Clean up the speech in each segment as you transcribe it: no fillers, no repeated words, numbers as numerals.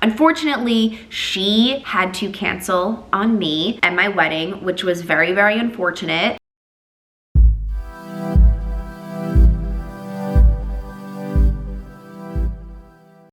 Unfortunately, she had to cancel on me and my wedding, which was very, very unfortunate.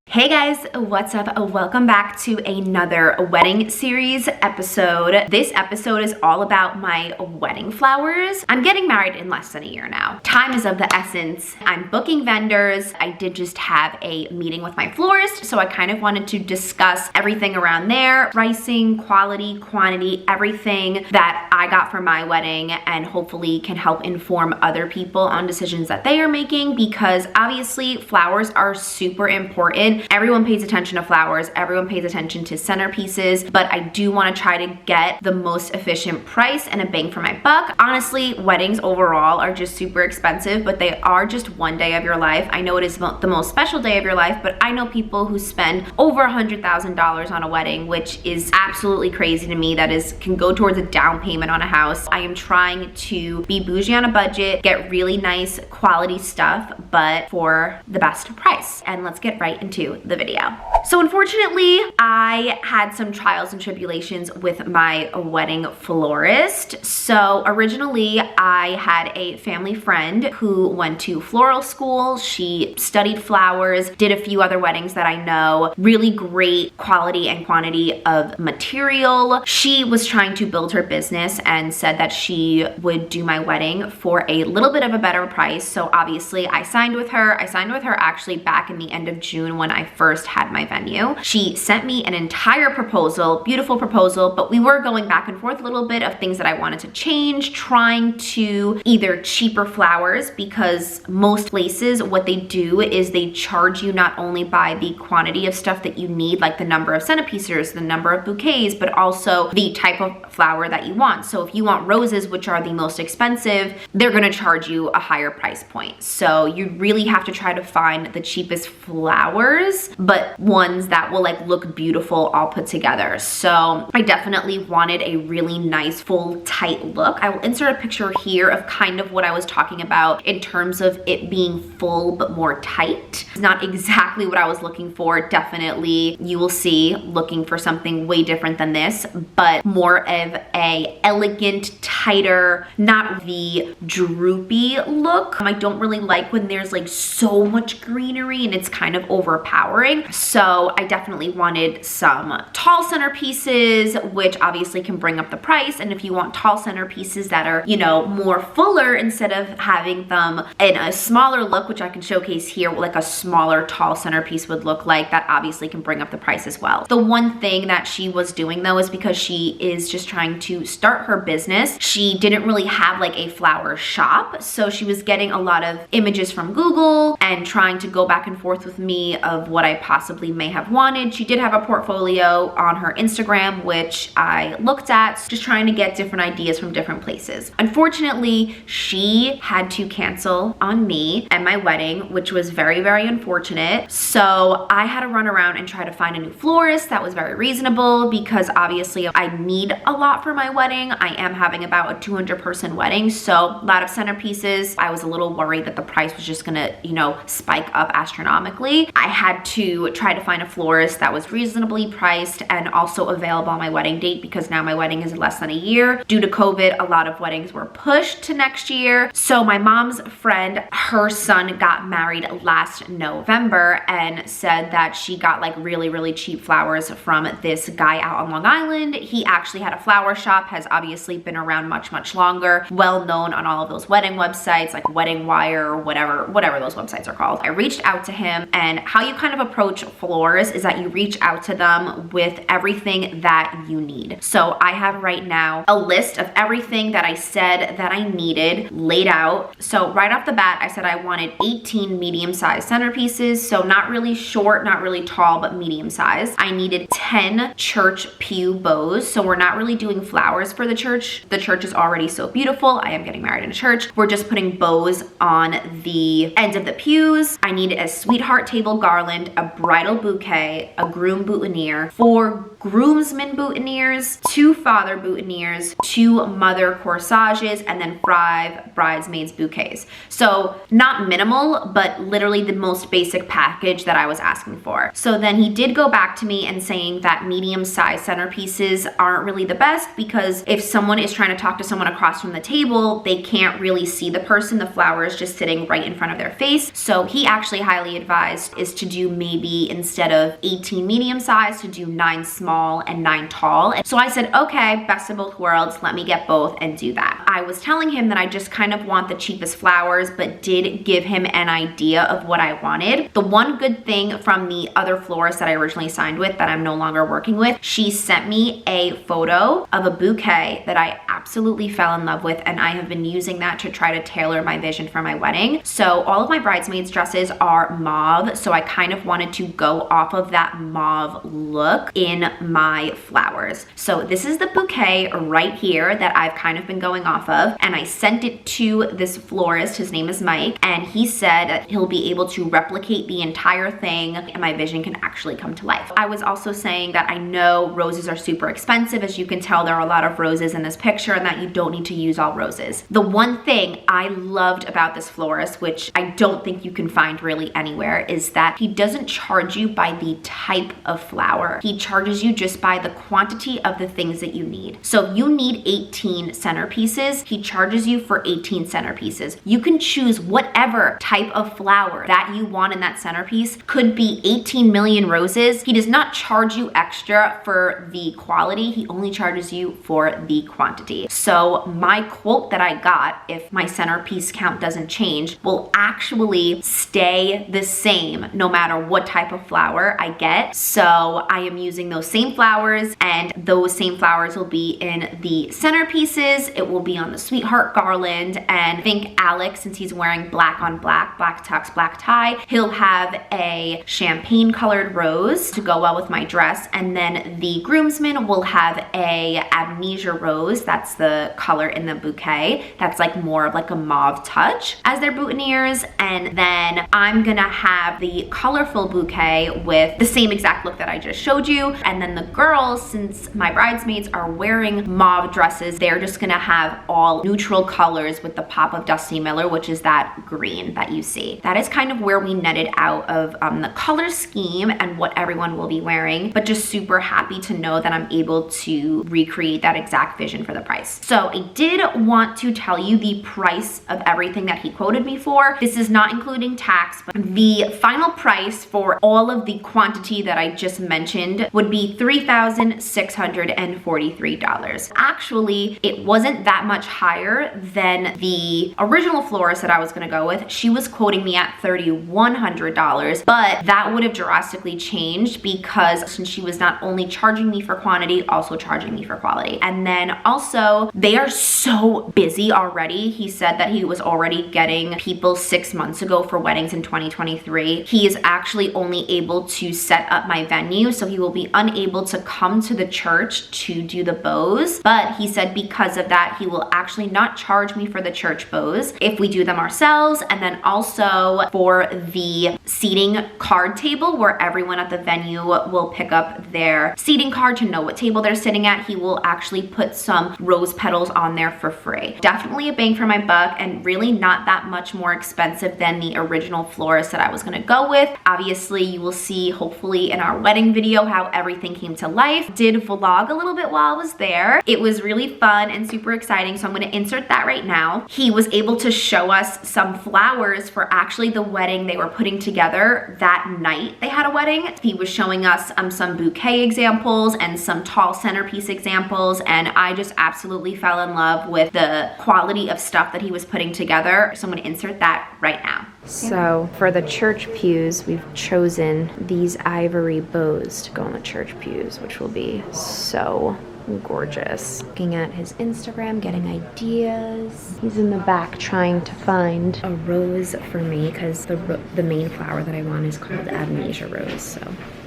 Hey guys, what's up? Welcome back to another wedding series episode. This episode is all about my wedding flowers. I'm getting married in less than a year now. Time is of the essence. I'm booking vendors. I did just have a meeting with my florist, so I kind of wanted to discuss everything around there, pricing, quality, quantity, everything that I got for my wedding, and hopefully can help inform other people on decisions that they are making, because obviously flowers are super important. Everyone pays attention to flowers, everyone pays attention to centerpieces, but I do want to try to get the most efficient price and a bang for my buck. Honestly, weddings overall are just super expensive, but they are just one day of your life. I know it is the most special day of your life, but I know people who spend over $100,000 on a wedding, which is absolutely crazy to me. That can go towards a down payment on a house. I am trying to be bougie on a budget, get really nice quality stuff, but for the best price. And let's get right into the video. So unfortunately, I had some trials and tribulations with my wedding florist. So originally, I had a family friend who went to floral school. She studied flowers, did a few other weddings that I know, really great quality and quantity of material. She was trying to build her business and said that she would do my wedding for a little bit of a better price. So obviously I signed with her. I signed with her actually back in the end of June when I first had my venue. She sent me an entire proposal, beautiful proposal, but we were going back and forth a little bit of things that I wanted to change, trying to either cheaper flowers, because most places what they do is they charge you not only by the quantity of stuff that you need, like the number of centerpieces, the number of bouquets, but also the type of flower that you want. So if you want roses, which are the most expensive, they're gonna charge you a higher price point. So you really have to try to find the cheapest flowers, but ones that will like look beautiful all put together. So I definitely wanted a really nice full tight look. I will insert a picture here of kind of what I was talking about in terms of it being full but more tight. It's not exactly what I was looking for. Definitely you will see looking for something way different than this, but more of a elegant, tighter, not the droopy look. I don't really like when there's like so much greenery and it's kind of overpowering. So I definitely wanted some tall centerpieces, which obviously can bring up the price. And if you want tall centerpieces that are, you know, more fuller instead of having them in a smaller look, which I can showcase here, like a smaller tall centerpiece would look like, that obviously can bring up the price as well. The one thing that she was doing though is because she is just trying to start her business, she didn't really have like a flower shop. So she was getting a lot of images from Google and trying to go back and forth with me of what I possibly may have wanted. She did have a portfolio on her Instagram, which I looked at, just trying to get different ideas from different places. Unfortunately, she had to cancel on me and my wedding, which was very, very unfortunate. So I had to run around and try to find a new florist that was very reasonable, because obviously I need a lot for my wedding. I am having about a 200-person wedding, so a lot of centerpieces. I was a little worried that the price was just gonna, you know, spike up astronomically. I had to try to find a florist that was reasonably priced and also available on my wedding date, because now my wedding is in less than a year. Due to COVID, a lot of weddings were pushed to next year. So my mom's friend, her son got married last November and said that she got like really, really cheap flowers from this guy out on Long Island. He actually had a flower shop, has obviously been around much, much longer, well known on all of those wedding websites like Wedding Wire or whatever those websites are called. I reached out to him, and how you kind of approach florists is that you reach out to them with everything that you need. So I have right now a list of everything that I said that I needed laid out. So right off the bat, I said I wanted 18 medium-sized centerpieces. So not really short, not really tall, but medium size. I needed 10 church pew bows. So we're not really doing flowers for the church. The church is already so beautiful. I am getting married in a church. We're just putting bows on the ends of the pews. I needed a sweetheart table garland garland, a bridal bouquet, a groom boutonniere, 4 groomsmen boutonnieres, 2 father boutonnieres, 2 mother corsages, and then 5 bridesmaids bouquets. So not minimal, but literally the most basic package that I was asking for. So then he did go back to me and saying that medium-sized centerpieces aren't really the best, because if someone is trying to talk to someone across from the table, they can't really see the person. The flower is just sitting right in front of their face. So he actually highly advised is to do maybe, instead of 18 medium size, to do 9 small and 9 tall. And so I said, okay, best of both worlds, let me get both and do that. I was telling him that I just kind of want the cheapest flowers, but did give him an idea of what I wanted. The one good thing from the other florist that I originally signed with, that I'm no longer working with, she sent me a photo of a bouquet that I absolutely fell in love with, and I have been using that to try to tailor my vision for my wedding. So all of my bridesmaids dresses are mauve, so I kind of wanted to go off of that mauve look in my flowers. So this is the bouquet right here that I've kind of been going off of, and I sent it to this florist. His name is Mike, and he said that he'll be able to replicate the entire thing and my vision can actually come to life. I was also saying that I know roses are super expensive. As you can tell, there are a lot of roses in this picture, and that you don't need to use all roses. The one thing I loved about this florist, which I don't think you can find really anywhere, is that he doesn't charge you by the type of flower. He charges you just by the quantity of the things that you need. So if you need 18 centerpieces, he charges you for 18 centerpieces. You can choose whatever type of flower that you want in that centerpiece. Could be 18 million roses. He does not charge you extra for the quality. He only charges you for the quantity. So my quote that I got, if my centerpiece count doesn't change, will actually stay the same no matter what type of flower I get. So I am using those same flowers, and those same flowers will be in the centerpieces. It will be on the sweetheart garland, and I think Alex, since he's wearing black on black, black tux, black tie, he'll have a champagne colored rose to go well with my dress, and then the groomsmen will have a amnesia rose. That's the color in the bouquet. That's like more of like a mauve touch as their boutonnieres, and then I'm gonna have the colorful bouquet with the same exact look that I just showed you. And then the girls, since my bridesmaids are wearing mauve dresses, they're just gonna have all neutral colors with the pop of Dusty Miller, which is that green that you see. That is kind of where we netted out of the color scheme and what everyone will be wearing, but just super happy to know that I'm able to recreate that exact vision for the price. So I did want to tell you the price of everything that he quoted me for. This is not including tax, but the final price for all of the quantity that I just mentioned would be $3,643. Actually, it wasn't that much higher than the original florist that I was gonna go with. She was quoting me at $3,100, but that would have drastically changed because since she was not only charging me for quantity, also charging me for quality. And then also, they are so busy already. He said that he was already getting people 6 months ago for weddings in 2023. He is actually only able to set up my venue, so he will be unable to come to the church to do the bows. But he said because of that, he will actually not charge me for the church bows if we do them ourselves. And then also for the seating card table, where everyone at the venue will pick up their seating card to know what table they're sitting at, he will actually put some rose petals on there for free. Definitely a bang for my buck, and really not that much more expensive than the original florist that I was gonna go with. Obviously, you will see hopefully in our wedding video how everything came to life. Did vlog a little bit while I was there. It was really fun and super exciting, so I'm gonna insert that right now. He was able to show us some flowers for actually the wedding they were putting together that night they had a wedding. He was showing us some bouquet examples and some tall centerpiece examples, and I just absolutely fell in love with the quality of stuff that he was putting together. So I'm gonna insert that right now. So for the church pews, we've chosen these ivory bows to go on the church pews, which will be so gorgeous. Looking at his Instagram, getting ideas. He's in the back trying to find a rose for me because the main flower that I want is called Amnesia Rose. So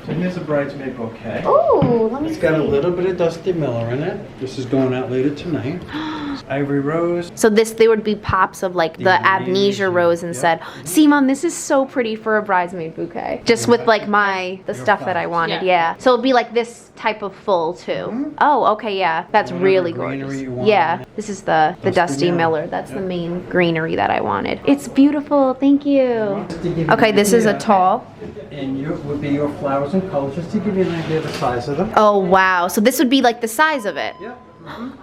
here's a bridesmaid bouquet. oh, let me see. It's got a little bit of Dusty Miller in it. This is going out later tonight. Ivory rose. So they would be pops of like the amnesia rose instead. See, Mom, this is so pretty for a bridesmaid bouquet. Just with like the stuff that I wanted, yeah. So it'd be like this type of full too. Oh, okay, yeah. That's really gorgeous. Yeah, this is the Dusty Miller. That's the main greenery that I wanted. It's beautiful, thank you. Okay, this is a tall. And you would be your flowers and colors, just to give you an idea of the size of them. Oh, wow. So this would be like the size of it? Yep.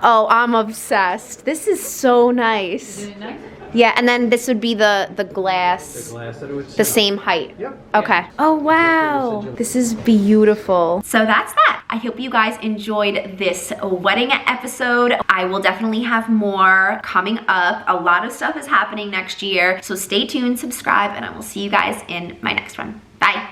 Oh, I'm obsessed. This is so nice. Isn't it nice? Yeah, and then this would be the glass, The glass that it would the sit same height. Yep. Okay. Oh, wow. This is beautiful. So that's that. I hope you guys enjoyed this wedding episode. I will definitely have more coming up. A lot of stuff is happening next year. So stay tuned, subscribe, and I will see you guys in my next one. Bye.